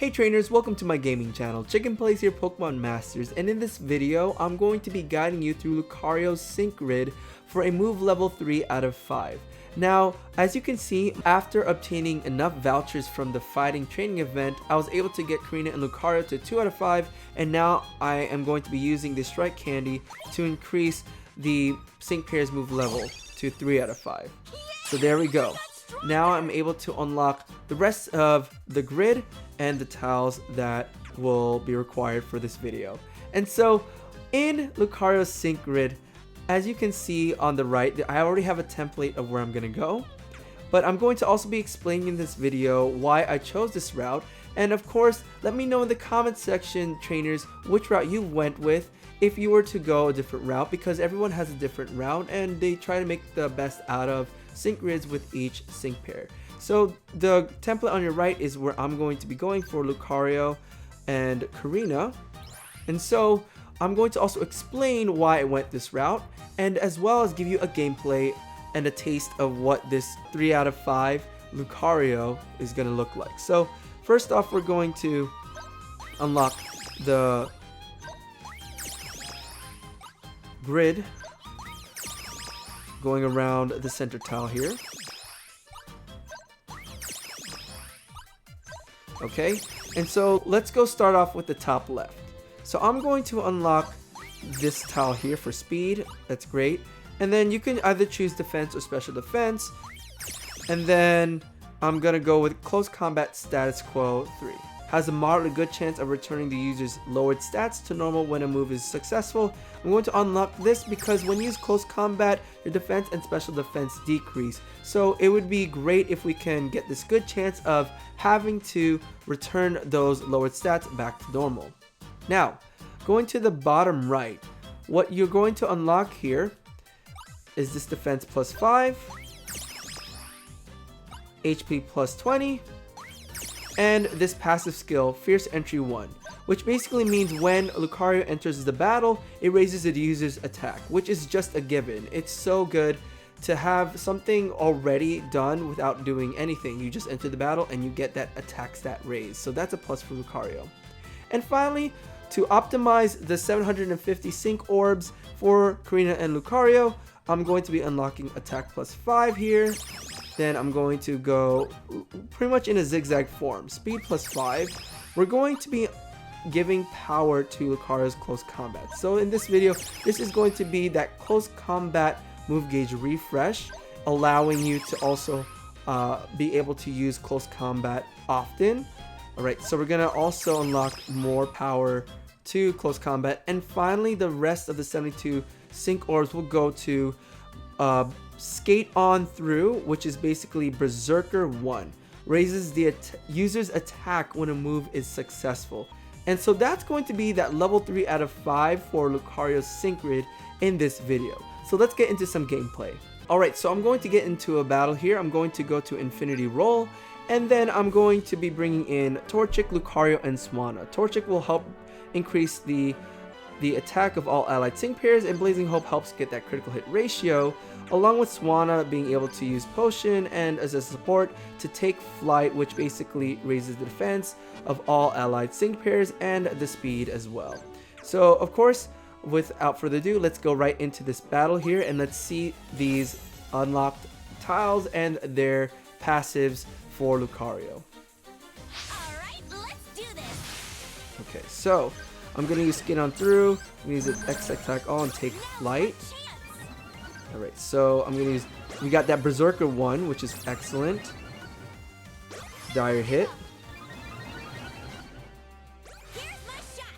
Hey trainers, welcome to my gaming channel. Chicken Plays here, Pokemon Masters, and in this video, I'm going to be guiding you through Lucario's Sync Grid for a move level 3 out of 5. Now, as you can see, after obtaining enough vouchers from the fighting training event, I was able to get Korrina and Lucario to 2 out of 5, and now I am going to be using the Strike Candy to increase the Sync Pair's move level to 3 out of 5. So there we go. Now I'm able to unlock the rest of the grid and the tiles that will be required for this video. And so in Lucario's Sync Grid, as you can see on the right, I already have a template of where I'm going to go. But I'm going to also be explaining in this video why I chose this route. And of course, let me know in the comment section, trainers, which route you went with if you were to go a different route, because everyone has a different route and they try to make the best out of sync grids with each sync pair. So the template on your right is where I'm going to be going for Lucario and Korrina. And so I'm going to also explain why I went this route, and as well as give you a gameplay and a taste of what this 3 out of 5 Lucario is going to look like. So first off, we're going to unlock the grid going around the center tile here. Okay, and so let's go start off with the top left. So I'm going to unlock this tile here for speed. That's great. And then you can either choose defense or special defense. And then I'm gonna go with close combat status quo 3. Has a moderately good chance of returning the user's lowered stats to normal when a move is successful. I'm going to unlock this because when you use close combat, your defense and special defense decrease. So it would be great if we can get this good chance of having to return those lowered stats back to normal. Now, going to the bottom right, what you're going to unlock here is this defense plus 5, HP plus 20, and this passive skill, Fierce Entry 1, which basically means when Lucario enters the battle, it raises the user's attack, which is just a given. It's so good to have something already done without doing anything. You just enter the battle and you get that attack stat raise. So that's a plus for Lucario. And finally, to optimize the 750 sync orbs for Korrina and Lucario, I'm going to be unlocking attack plus 5 here. Then I'm going to go pretty much in a zigzag form. Speed plus 5. We're going to be giving power to Lucario's close combat. So in this video, this is going to be that close combat move gauge refresh, allowing you to also be able to use close combat often. Alright, so we're going to also unlock more power to close combat. And finally, the rest of the 72 sync orbs will go to Skate On Through, which is basically Berserker 1. Raises the user's attack when a move is successful. And so that's going to be that level 3 out of 5 for Lucario's Sync Grid in this video. So let's get into some gameplay. Alright, so I'm going to get into a battle here. I'm going to go to Infinity Roll, and then I'm going to be bringing in Torchic, Lucario, and Swanna. Torchic will help increase the attack of all allied sync pairs, and Blazing Hope helps get that critical hit ratio, along with Swanna being able to use Potion and as a support to take flight, which basically raises the defense of all allied sync pairs and the speed as well. So of course, without further ado, let's go right into this battle here and let's see these unlocked tiles and their passives for Lucario. Alright, let's do this. Okay, so I'm going to use Skin On Through, I'm going to use it X attack all and take flight. Alright, so I'm going to use, we got that Berserker 1, which is excellent. Dire hit. Here's my shot.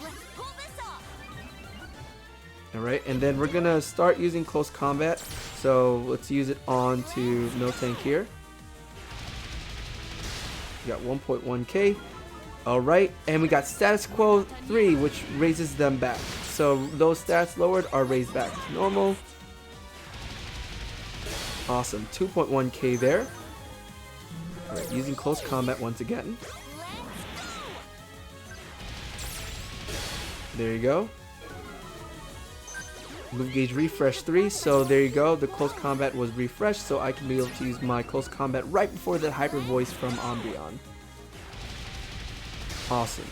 Let's pull this off. Alright, and then we're going to start using close combat. So let's use it on to Miltank here. We got 1.1k. Alright, and we got status quo 3, which raises them back. So those stats lowered are raised back to normal. Awesome, 2.1k there. Alright, using close combat once again. There you go. Move gauge refresh 3, so there you go, the close combat was refreshed, so I can be able to use my close combat right before the hyper voice from Umbreon. Awesome.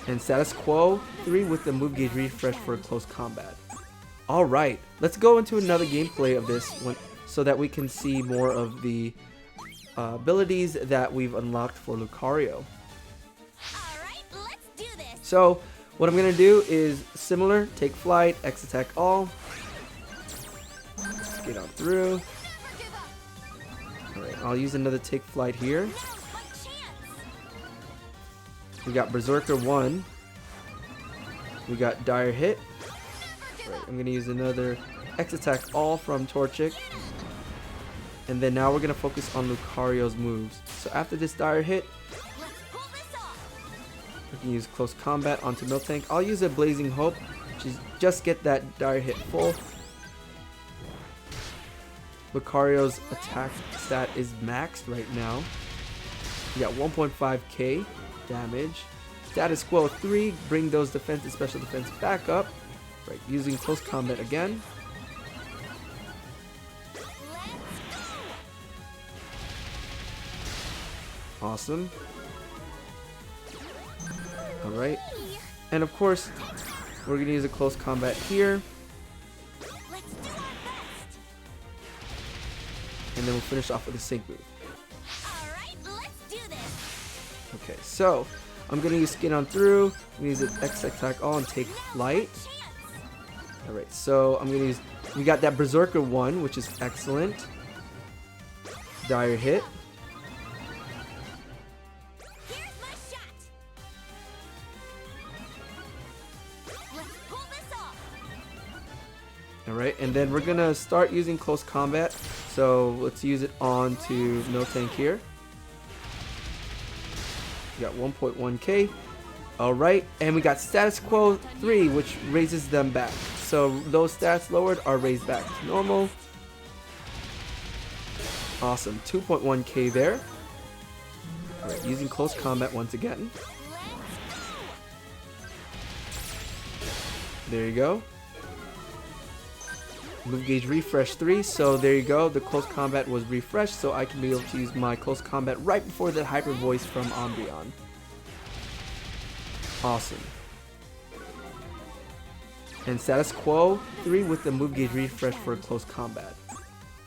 And status quo 3 with the move gauge refresh for close combat. Alright, let's go into another gameplay of this one so that we can see more of the abilities that we've unlocked for Lucario. Alright, let's do this. So, what I'm going to do is similar, take flight, X attack all. Let's get on through. Never give up. Alright, I'll use another take flight here. Now's my chance. We got Berserker 1. We got Dire Hit. Never give Right, up. I'm going to use another X attack all from Torchic. And then now we're going to focus on Lucario's moves. So after this Dire Hit, Let's pull this off. we can use close combat onto Miltank. I'll use a Blazing Hope to just get that Dire Hit full. Lucario's attack stat is maxed right now. We got 1.5k damage. Status quo 3, bring those defense and special defense back up. Right, using close combat again. Awesome. Alright. And of course, we're going to use a close combat here. Let's do our best. And then we'll finish off with a sync move. Alright, let's do this. Okay, so I'm going to use Skin on Through. I'm going to use an X attack all and take flight. Chance. Alright, so I'm going to use... We got that Berserker 1, which is excellent. Dire Hit. Here's my shot. Let's pull this off. Alright, and then we're going to start using close combat. So let's use it on to Miltank here. We got 1.1k. Alright, and we got status quo 3, which raises them back. So those stats lowered are raised back to normal. Awesome, 2.1k there. Alright, using close combat once again. There you go. Move gauge refresh 3, so there you go, the close combat was refreshed, so I can be able to use my close combat right before the hyper voice from Umbreon. Awesome. And status quo 3 with the move gauge refresh for close combat.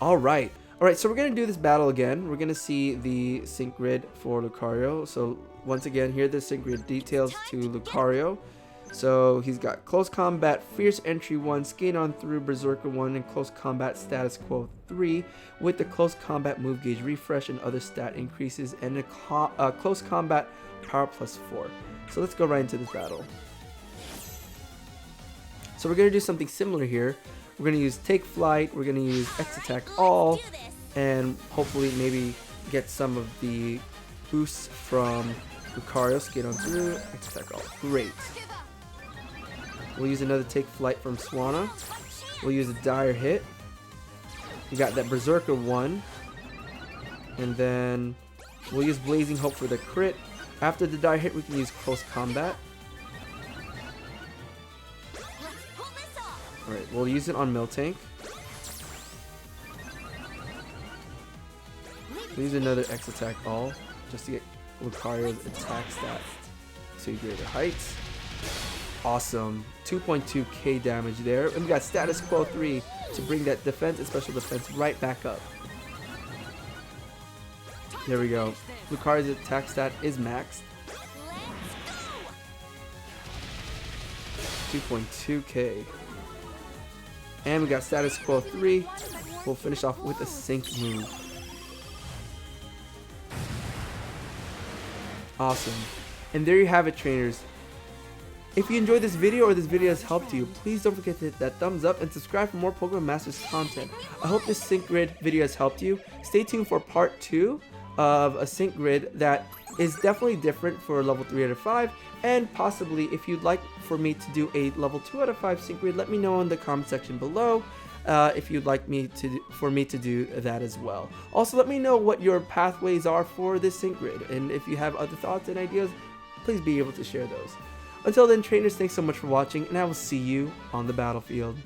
Alright. Alright, so we're going to do this battle again. We're going to see the sync grid for Lucario. So once again, here are the sync grid details to Lucario. So he's got close combat, fierce entry 1, skate on through, berserker 1, and close combat status quo 3 with the close combat move gauge refresh and other stat increases, and a close combat power plus 4. So let's go right into this battle. So we're going to do something similar here. We're going to use take flight, we're going to use X attack all, Do this. and hopefully maybe get some of the boosts from Lucario. Skate on through, X attack all. Great. Give up. We'll use another take flight from Swanna. We'll use a dire hit. We got that Berserker 1. And then we'll use Blazing Hope for the crit. After the dire hit, we can use close combat. Let's pull this off. Alright, we'll use it on Miltank. We'll use another X attack all just to get Lucario's attack stat to greater heights. Awesome. 2.2k damage there. And we got status quo 3 to bring that defense and special defense right back up. There we go. Lucario's attack stat is maxed. 2.2k. And we got status quo 3. We'll finish off with a sync move. Awesome. And there you have it, trainers. If you enjoyed this video or this video has helped you, please don't forget to hit that thumbs up and subscribe for more Pokemon Masters content. I hope this sync grid video has helped you. Stay tuned for part 2 of a sync grid that is definitely different for level 3 out of 5, and possibly if you'd like for me to do a level 2 out of 5 sync grid, let me know in the comment section below. If you'd like me to do that as well. Also, let me know what your pathways are for this sync grid, and if you have other thoughts and ideas, please be able to share those. Until then, trainers, thanks so much for watching, and I will see you on the battlefield.